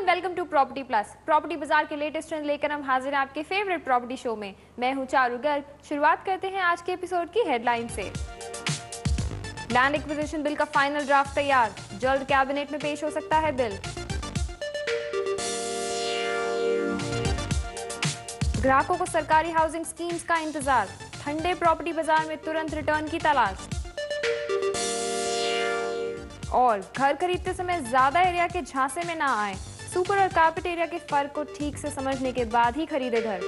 Welcome to property plus. Property बाजार के latest trend लेकर हम हाजिर हैं आपके फेवरेट प्रॉपर्टी शो में। मैं हूं चारू गर्ग। शुरुआत करते हैं आज के एपिसोड की हेडलाइन से। लैंड एक्विजिशन बिल का फाइनल ड्राफ्ट तैयार, जल्द कैबिनेट में पेश हो सकता है बिल। ग्राहकों को सरकारी हाउसिंग स्कीम्स का इंतजार, ठंडे प्रॉपर्टी बाजार में तुरंत रिटर्न की तलाश। और घर खरीदते समय ज्यादा एरिया के झांसे में ना आए, सुपर और कारपेट एरिया के फर्क को ठीक से समझने के बाद ही खरीदे घर।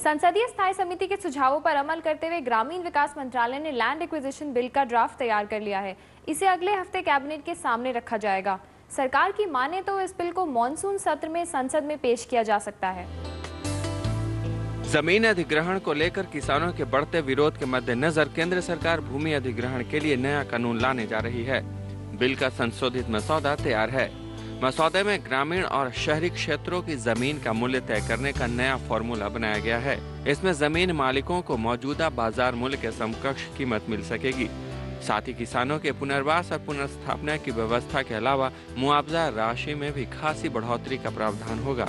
संसदीय स्थायी समिति के सुझावों पर अमल करते हुए ग्रामीण विकास मंत्रालय ने लैंड एक्विजिशन बिल का ड्राफ्ट तैयार कर लिया है। इसे अगले हफ्ते कैबिनेट के सामने रखा जाएगा। सरकार की माने तो इस बिल को मॉनसून सत्र में संसद में पेश किया जा सकता है। जमीन अधिग्रहण को लेकर किसानों के बढ़ते विरोध के मद्देनजर केंद्र सरकार भूमि अधिग्रहण के लिए नया कानून लाने जा रही है। बिल का संशोधित मसौदा तैयार है। मसौदे में ग्रामीण और शहरी क्षेत्रों की जमीन का मूल्य तय करने का नया फॉर्मूला बनाया गया है। इसमें जमीन मालिकों को मौजूदा बाजार मूल्य के समकक्ष कीमत मिल सकेगी। साथ ही किसानों के पुनर्वास और पुनर्स्थापना की व्यवस्था के अलावा मुआवजा राशि में भी खासी बढ़ोतरी का प्रावधान होगा।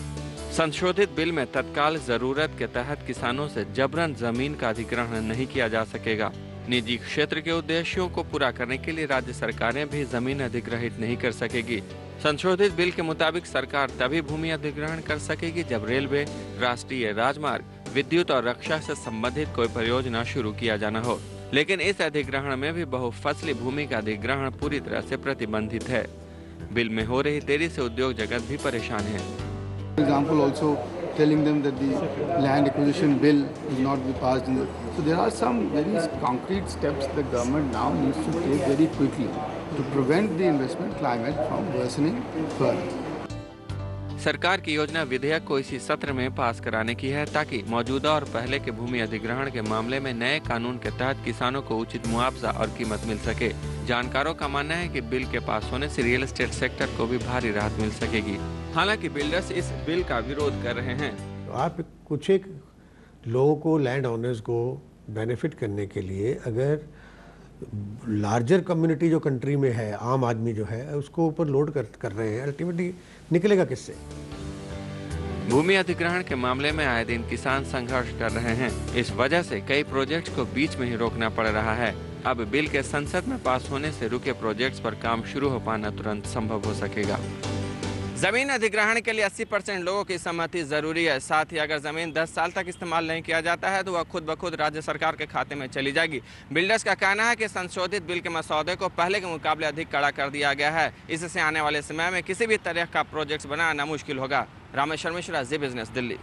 संशोधित बिल में तत्काल जरूरत के तहत किसानों से जबरन जमीन का अधिग्रहण नहीं किया जा सकेगा। निजी क्षेत्र के उद्देश्यों को पूरा करने के लिए राज्य सरकारें भी जमीन अधिग्रहित नहीं कर सकेगी। संशोधित बिल के मुताबिक सरकार तभी भूमि अधिग्रहण कर सकेगी जब रेलवे, राष्ट्रीय राजमार्ग, विद्युत और रक्षा से संबंधित कोई परियोजना शुरू किया जाना हो। लेकिन इस अधिग्रहण में भी बहुफसली भूमि का अधिग्रहण पूरी तरह से प्रतिबंधित है। बिल में हो रही देरी से उद्योग जगत भी परेशान है। For example, also telling them that the land acquisition bill will not be passed. So there are some very concrete steps the government now needs to take very quickly to prevent the investment climate from worsening further. सरकार की योजना विधेयक को इसी सत्र में पास कराने की है ताकि मौजूदा और पहले के भूमि अधिग्रहण के मामले में नए कानून के तहत किसानों को उचित मुआवजा और कीमत मिल सके। जानकारों का मानना है कि बिल के पास होने से रियल एस्टेट सेक्टर को भी भारी राहत मिल सकेगी। हालांकि बिल्डर्स इस बिल का विरोध कर रहे हैं। तो आप कुछ एक लोगों को, लैंड ओनर्स को बेनिफिट करने के लिए अगर लार्जर कम्युनिटी जो कंट्री में है, आम आदमी जो है उसको ऊपर लोड कर रहे हैं, अल्टीमेटली निकलेगा किससे? भूमि अधिग्रहण के मामले में आए दिन किसान संघर्ष कर रहे हैं। इस वजह से कई प्रोजेक्ट्स को बीच में ही रोकना पड़ रहा है। अब बिल के संसद में पास होने से रुके प्रोजेक्ट्स पर काम शुरू हो पाना तुरंत संभव हो सकेगा। जमीन अधिग्रहण के लिए 80% लोगों की सहमति जरूरी है। साथ ही अगर जमीन 10 साल तक इस्तेमाल नहीं किया जाता है तो वह खुद ब खुद राज्य सरकार के खाते में चली जाएगी। बिल्डर्स का कहना है कि संशोधित बिल के मसौदे को पहले के मुकाबले अधिक कड़ा कर दिया गया है। इससे आने वाले समय में किसी भी तरह का प्रोजेक्ट बनाना मुश्किल होगा। रामेश्वर मिश्रा, जी बिजनेस, दिल्ली।